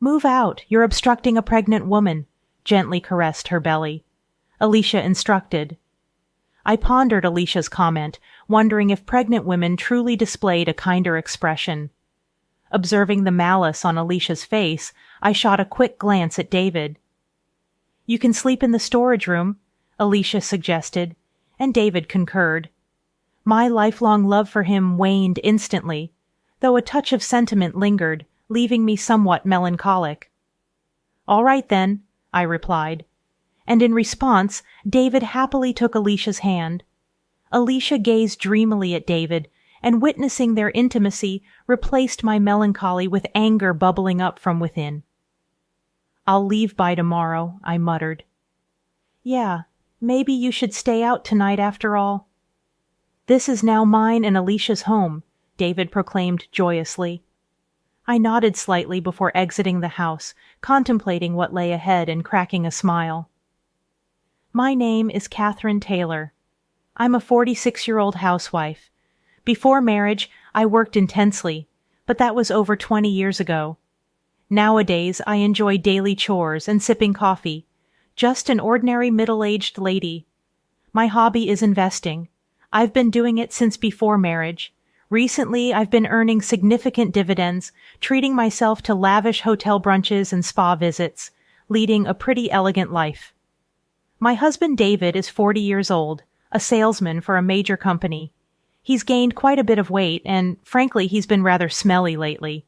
"Move out, you're obstructing a pregnant woman," gently caressed her belly. Alicia instructed. I pondered Alicia's comment, wondering if pregnant women truly displayed a kinder expression. Observing the malice on Alicia's face, I shot a quick glance at David. "You can sleep in the storage room," Alicia suggested, and David concurred. My lifelong love for him waned instantly, though a touch of sentiment lingered, leaving me somewhat melancholic. "All right then," I replied. And in response, David happily took Alicia's hand. Alicia gazed dreamily at David, and witnessing their intimacy replaced my melancholy with anger bubbling up from within. "I'll leave by tomorrow," I muttered. "Yeah, maybe you should stay out tonight after all." "This is now mine and Alicia's home," David proclaimed joyously. I nodded slightly before exiting the house, contemplating what lay ahead and cracking a smile. "My name is Catherine Taylor. I'm a 46-year-old housewife. Before marriage, I worked intensely, but that was over 20 years ago. Nowadays, I enjoy daily chores and sipping coffee. Just an ordinary middle-aged lady. My hobby is investing. I've been doing it since before marriage. Recently, I've been earning significant dividends, treating myself to lavish hotel brunches and spa visits, leading a pretty elegant life. My husband David is 40 years old, a salesman for a major company. He's gained quite a bit of weight, and frankly, he's been rather smelly lately.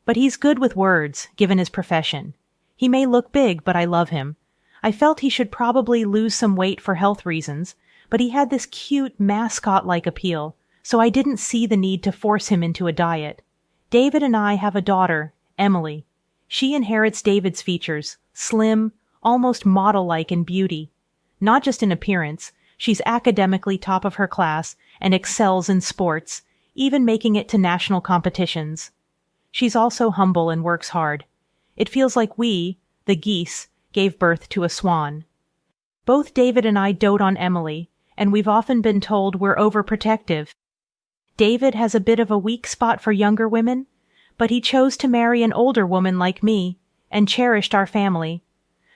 But he's good with words, given his profession. He may look big, but I love him. I felt he should probably lose some weight for health reasons, but he had this cute, mascot-like appeal, so I didn't see the need to force him into a diet. David and I have a daughter, Emily. She inherits David's features, slim, almost model-like in beauty. Not just in appearance, she's academically top of her class and excels in sports, even making it to national competitions. She's also humble and works hard. It feels like we, the geese, gave birth to a swan. Both David and I dote on Emily, and we've often been told we're overprotective. David has a bit of a weak spot for younger women, but he chose to marry an older woman like me, and cherished our family.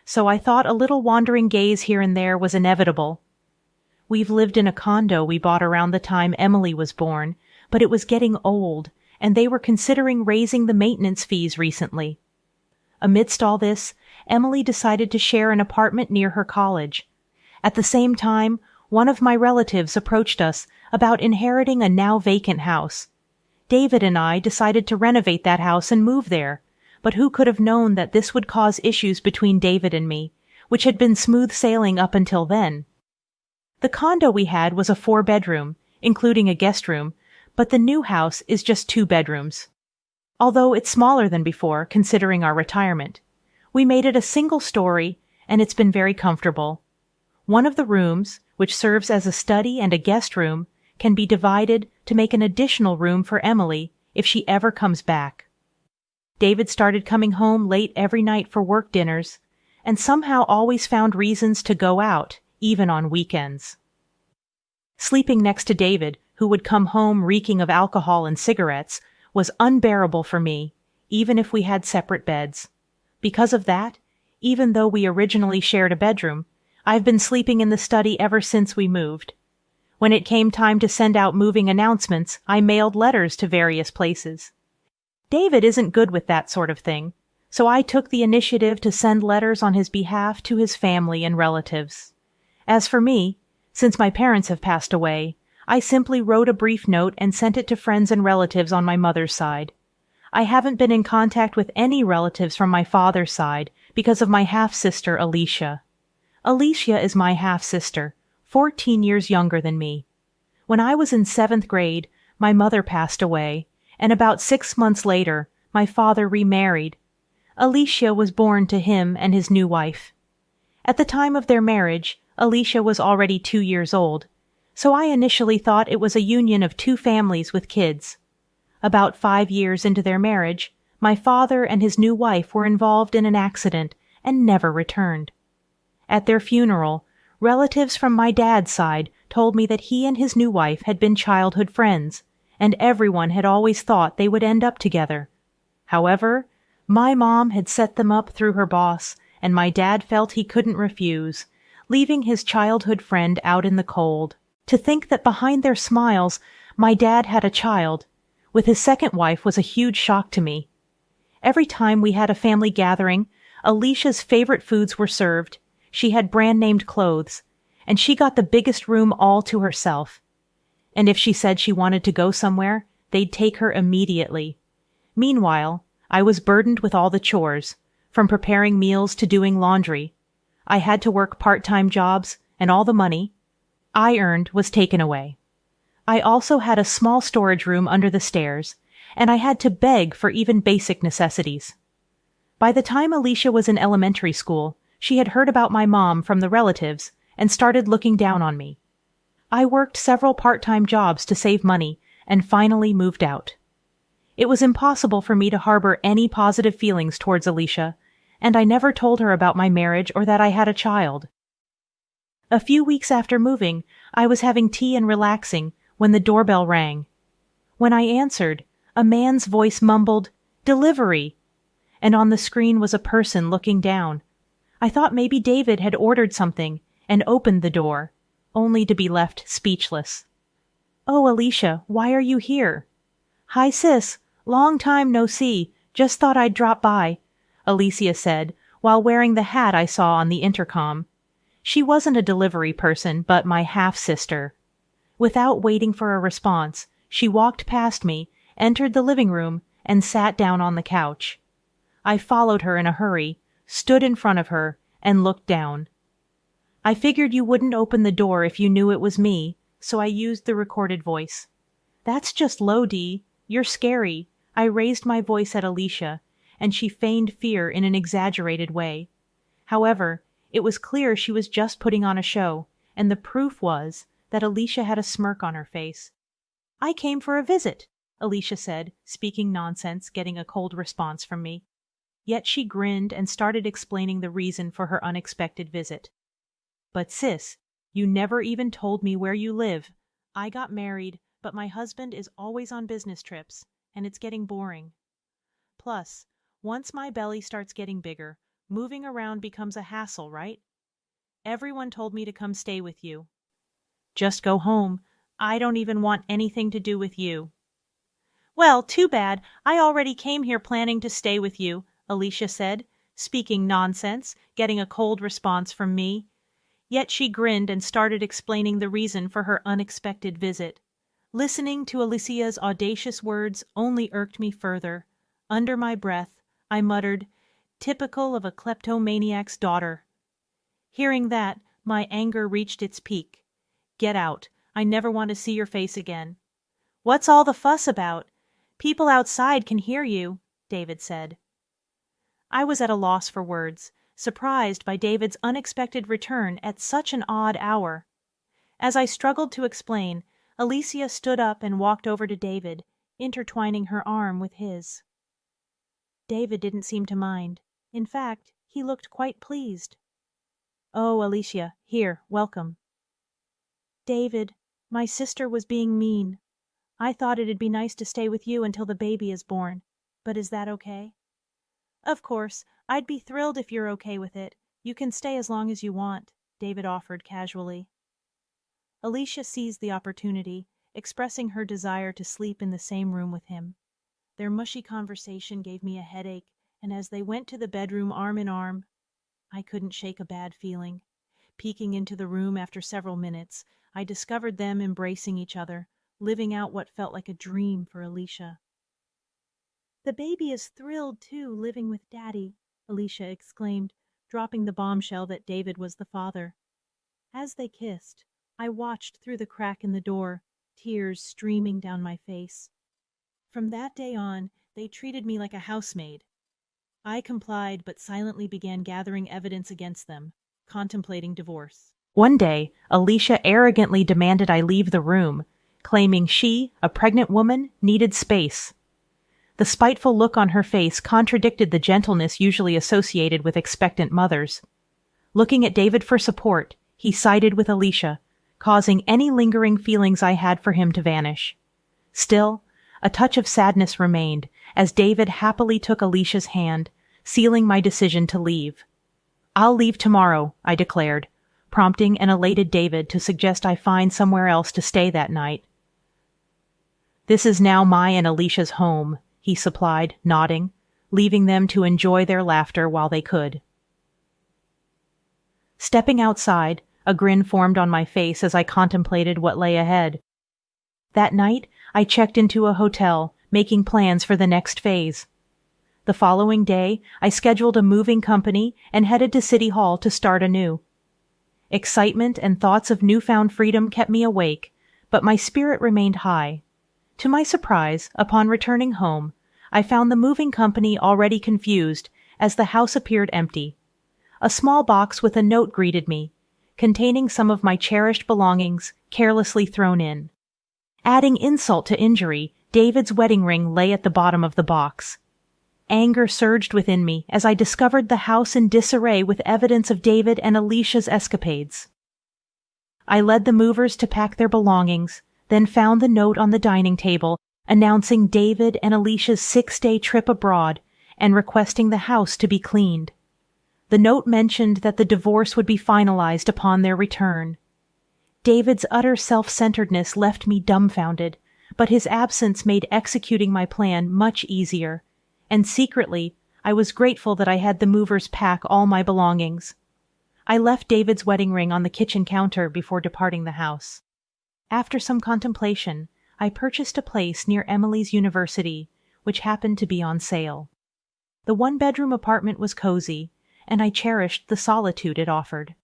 So I thought a little wandering gaze here and there was inevitable. We've lived in a condo we bought around the time Emily was born, but it was getting old, and they were considering raising the maintenance fees recently. Amidst all this, Emily decided to share an apartment near her college. At the same time, one of my relatives approached us about inheriting a now vacant house. David and I decided to renovate that house and move there, but who could have known that this would cause issues between David and me, which had been smooth sailing up until then. The condo we had was a 4-bedroom, including a guest room, but the new house is just 2 bedrooms. Although it's smaller than before, considering our retirement. We made it a single story, and it's been very comfortable. One of the rooms, which serves as a study and a guest room, can be divided to make an additional room for Emily if she ever comes back. David started coming home late every night for work dinners, and somehow always found reasons to go out, even on weekends. Sleeping next to David, who would come home reeking of alcohol and cigarettes, was unbearable for me, even if we had separate beds. Because of that, even though we originally shared a bedroom, I've been sleeping in the study ever since we moved. When it came time to send out moving announcements, I mailed letters to various places. David isn't good with that sort of thing, so I took the initiative to send letters on his behalf to his family and relatives. As for me, since my parents have passed away, I simply wrote a brief note and sent it to friends and relatives on my mother's side. I haven't been in contact with any relatives from my father's side because of my half-sister Alicia. Alicia is my half-sister, 14 years younger than me. When I was in 7th grade, my mother passed away, and about 6 months later, my father remarried. Alicia was born to him and his new wife. At the time of their marriage, Alicia was already 2 years old, so I initially thought it was a union of 2 families with kids. About 5 years into their marriage, my father and his new wife were involved in an accident and never returned. At their funeral, relatives from my dad's side told me that he and his new wife had been childhood friends, and everyone had always thought they would end up together. However, My mom had set them up through her boss, and my dad felt he couldn't refuse, leaving his childhood friend out in the cold. To think that behind their smiles, my dad had a child, with his second wife, was a huge shock to me. Every time we had a family gathering, Alicia's favorite foods were served. She had brand-named clothes, and she got the biggest room all to herself. And if she said she wanted to go somewhere, they'd take her immediately. Meanwhile, I was burdened with all the chores, from preparing meals to doing laundry. I had to work part-time jobs, and all the money I earned was taken away. I also had a small storage room under the stairs, and I had to beg for even basic necessities. By the time Alicia was in elementary school, she had heard about my mom from the relatives and started looking down on me. I worked several part-time jobs to save money and finally moved out. It was impossible for me to harbor any positive feelings towards Alicia, and I never told her about my marriage or that I had a child. A few weeks after moving, I was having tea and relaxing when the doorbell rang. When I answered, a man's voice mumbled, "Delivery!" and on the screen was a person looking down. I thought maybe David had ordered something and opened the door, only to be left speechless. "Oh, Alicia, why are you here?" "Hi, sis. Long time no see. Just thought I'd drop by," Alicia said, while wearing the hat I saw on the intercom. She wasn't a delivery person, but my half-sister. Without waiting for a response, she walked past me, entered the living room, and sat down on the couch. I followed her in a hurry, stood in front of her, and looked down. "I figured you wouldn't open the door if you knew it was me, so I used the recorded voice." "That's just low, Dee. You're scary." I raised my voice at Alicia, and she feigned fear in an exaggerated way. However, it was clear she was just putting on a show, and the proof was that Alicia had a smirk on her face. "I came for a visit," Alicia said, speaking nonsense, getting a cold response from me. Yet she grinned and started explaining the reason for her unexpected visit. "But sis, you never even told me where you live. I got married, but my husband is always on business trips, and it's getting boring. Plus, once my belly starts getting bigger, moving around becomes a hassle, right? Everyone told me to come stay with you." "Just go home. I don't even want anything to do with you." "Well, too bad. I already came here planning to stay with you," Alicia said, speaking nonsense, getting a cold response from me. Yet she grinned and started explaining the reason for her unexpected visit. Listening to Alicia's audacious words only irked me further. Under my breath, I muttered, "Typical of a kleptomaniac's daughter." Hearing that, my anger reached its peak. "Get out. I never want to see your face again." "What's all the fuss about? People outside can hear you," David said. I was at a loss for words, surprised by David's unexpected return at such an odd hour. As I struggled to explain, Alicia stood up and walked over to David, intertwining her arm with his. David didn't seem to mind. In fact, he looked quite pleased. "Oh, Alicia, here, welcome." "David, my sister was being mean. I thought it'd be nice to stay with you until the baby is born, but is that okay?" "Of course, I'd be thrilled if you're okay with it. You can stay as long as you want," David offered casually. Alicia seized the opportunity, expressing her desire to sleep in the same room with him. Their mushy conversation gave me a headache, and as they went to the bedroom arm in arm, I couldn't shake a bad feeling. Peeking into the room after several minutes, I discovered them embracing each other, living out what felt like a dream for Alicia. "The baby is thrilled, too, living with Daddy," Alicia exclaimed, dropping the bombshell that David was the father. As they kissed, I watched through the crack in the door, tears streaming down my face. From that day on, they treated me like a housemaid. I complied, but silently began gathering evidence against them, contemplating divorce. One day, Alicia arrogantly demanded I leave the room, claiming she, a pregnant woman, needed space. The spiteful look on her face contradicted the gentleness usually associated with expectant mothers. Looking at David for support, he sided with Alicia, causing any lingering feelings I had for him to vanish. Still, a touch of sadness remained, as David happily took Alicia's hand, sealing my decision to leave. "I'll leave tomorrow," I declared, prompting an elated David to suggest I find somewhere else to stay that night. "This is now my and Alicia's home," he supplied, nodding, leaving them to enjoy their laughter while they could. Stepping outside, a grin formed on my face as I contemplated what lay ahead. That night, I checked into a hotel, making plans for the next phase. The following day, I scheduled a moving company and headed to City Hall to start anew. Excitement and thoughts of newfound freedom kept me awake, but my spirit remained high. To my surprise, upon returning home, I found the moving company already confused, as the house appeared empty. A small box with a note greeted me, containing some of my cherished belongings carelessly thrown in. Adding insult to injury, David's wedding ring lay at the bottom of the box. Anger surged within me as I discovered the house in disarray with evidence of David and Alicia's escapades. I led the movers to pack their belongings, then found the note on the dining table announcing David and Alicia's 6-day trip abroad and requesting the house to be cleaned. The note mentioned that the divorce would be finalized upon their return. David's utter self-centeredness left me dumbfounded, but his absence made executing my plan much easier, and secretly, I was grateful that I had the movers pack all my belongings. I left David's wedding ring on the kitchen counter before departing the house. After some contemplation, I purchased a place near Emily's university, which happened to be on sale. The one-bedroom apartment was cozy, and I cherished the solitude it offered.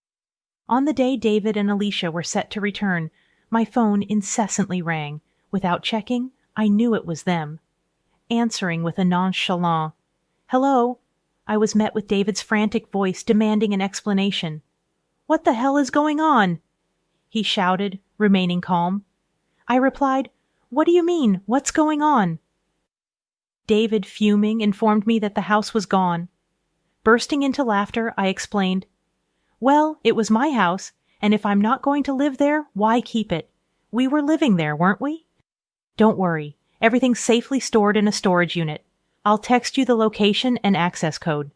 On the day David and Alicia were set to return, my phone incessantly rang. Without checking, I knew it was them. Answering with a nonchalant, "Hello," I was met with David's frantic voice demanding an explanation. "What the hell is going on?" he shouted, remaining calm. I replied, "What do you mean? What's going on?" David, fuming, informed me that the house was gone. Bursting into laughter, I explained, "Well, it was my house, and if I'm not going to live there, why keep it? We were living there, weren't we? Don't worry, everything's safely stored in a storage unit. I'll text you the location and access code."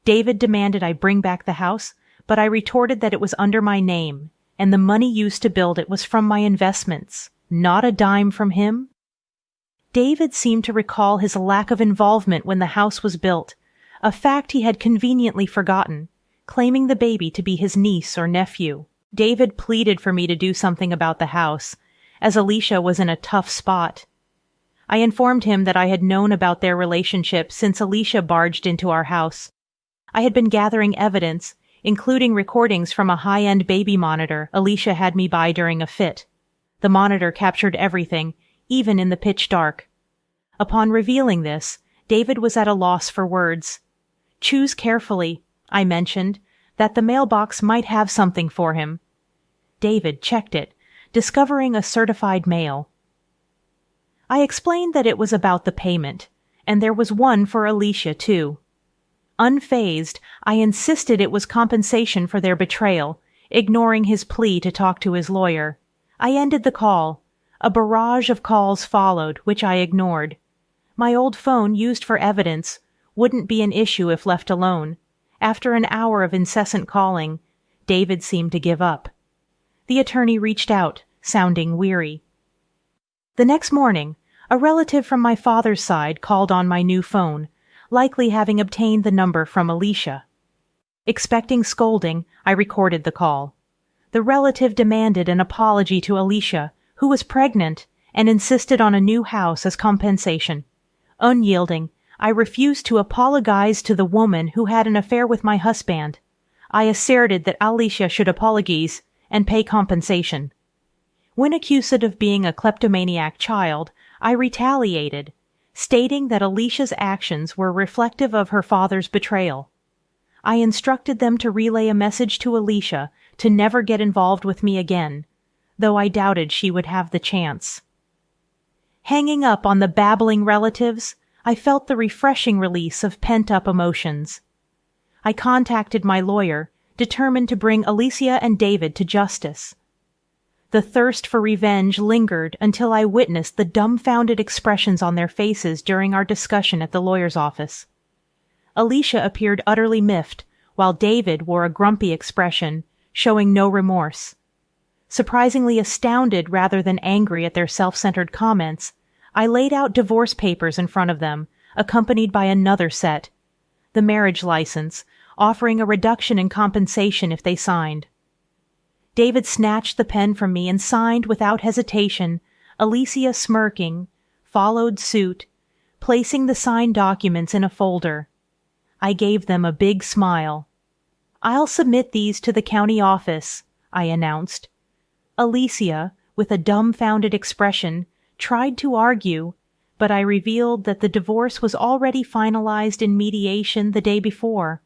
David demanded I bring back the house, but I retorted that it was under my name, and the money used to build it was from my investments, not a dime from him. David seemed to recall his lack of involvement when the house was built, a fact he had conveniently forgotten, claiming the baby to be his niece or nephew. David pleaded for me to do something about the house, as Alicia was in a tough spot. I informed him that I had known about their relationship since Alicia barged into our house. I had been gathering evidence, including recordings from a high-end baby monitor Alicia had me buy during a fit. The monitor captured everything, even in the pitch dark. Upon revealing this, David was at a loss for words. "Choose carefully," I mentioned, that the mailbox might have something for him. David checked it, discovering a certified mail. I explained that it was about the payment, and there was one for Alicia, too. Unfazed, I insisted it was compensation for their betrayal, ignoring his plea to talk to his lawyer. I ended the call. A barrage of calls followed, which I ignored. My old phone, used for evidence, wouldn't be an issue if left alone. After an hour of incessant calling, David seemed to give up. The attorney reached out, sounding weary. The next morning, a relative from my father's side called on my new phone, likely having obtained the number from Alicia. Expecting scolding, I recorded the call. The relative demanded an apology to Alicia, who was pregnant, and insisted on a new house as compensation. Unyielding, I refused to apologize to the woman who had an affair with my husband. I asserted that Alicia should apologize and pay compensation. When accused of being a kleptomaniac child, I retaliated, stating that Alicia's actions were reflective of her father's betrayal. I instructed them to relay a message to Alicia to never get involved with me again, though I doubted she would have the chance. Hanging up on the babbling relatives, I felt the refreshing release of pent-up emotions. I contacted my lawyer, determined to bring Alicia and David to justice. The thirst for revenge lingered until I witnessed the dumbfounded expressions on their faces during our discussion at the lawyer's office. Alicia appeared utterly miffed, while David wore a grumpy expression, showing no remorse. Surprisingly astounded rather than angry at their self-centered comments, I laid out divorce papers in front of them, accompanied by another set, the marriage license, offering a reduction in compensation if they signed. David snatched the pen from me and signed without hesitation. Alicia, smirking, followed suit, placing the signed documents in a folder. I gave them a big smile. "I'll submit these to the county office," I announced. Alicia, with a dumbfounded expression, tried to argue, but I revealed that the divorce was already finalized in mediation the day before.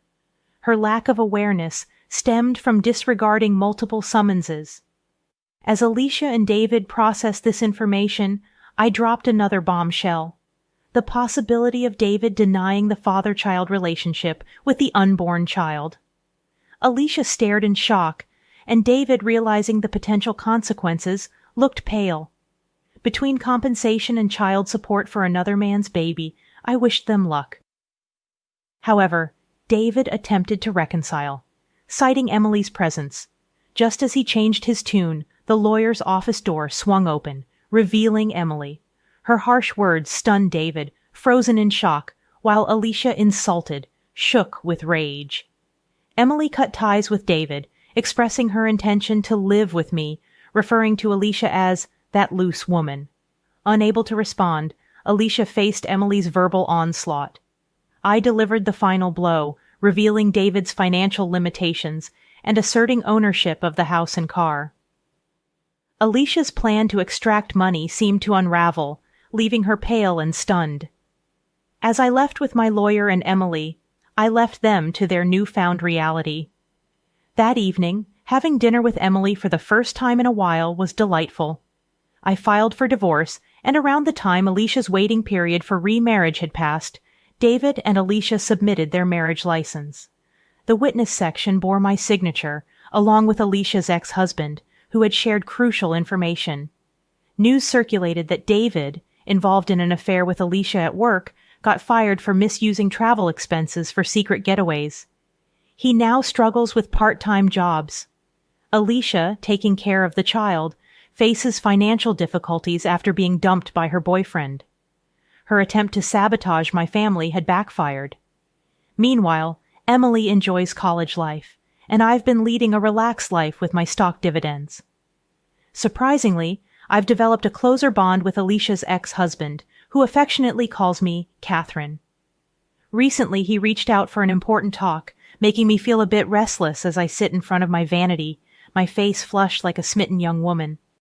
Her lack of awareness stemmed from disregarding multiple summonses. As Alicia and David processed this information, I dropped another bombshell: the possibility of David denying the father-child relationship with the unborn child. Alicia stared in shock, and David, realizing the potential consequences, looked pale. Between compensation and child support for another man's baby, I wished them luck. However, David attempted to reconcile, citing Emily's presence. Just as he changed his tune, the lawyer's office door swung open, revealing Emily. Her harsh words stunned David, frozen in shock, while Alicia, insulted, shook with rage. Emily cut ties with David, expressing her intention to live with me, referring to Alicia as that loose woman. Unable to respond, Alicia faced Emily's verbal onslaught. I delivered the final blow, revealing David's financial limitations and asserting ownership of the house and car. Alicia's plan to extract money seemed to unravel, leaving her pale and stunned. As I left with my lawyer and Emily, I left them to their newfound reality. That evening, having dinner with Emily for the first time in a while was delightful. I filed for divorce, and around the time Alicia's waiting period for remarriage had passed, David and Alicia submitted their marriage license. The witness section bore my signature, along with Alicia's ex-husband, who had shared crucial information. News circulated that David, involved in an affair with Alicia at work, got fired for misusing travel expenses for secret getaways. He now struggles with part-time jobs. Alicia, taking care of the child, faces financial difficulties after being dumped by her boyfriend. Her attempt to sabotage my family had backfired. Meanwhile, Emily enjoys college life, and I've been leading a relaxed life with my stock dividends. Surprisingly, I've developed a closer bond with Alicia's ex-husband, who affectionately calls me Catherine. Recently, he reached out for an important talk, making me feel a bit restless as I sit in front of my vanity, my face flushed like a smitten young woman.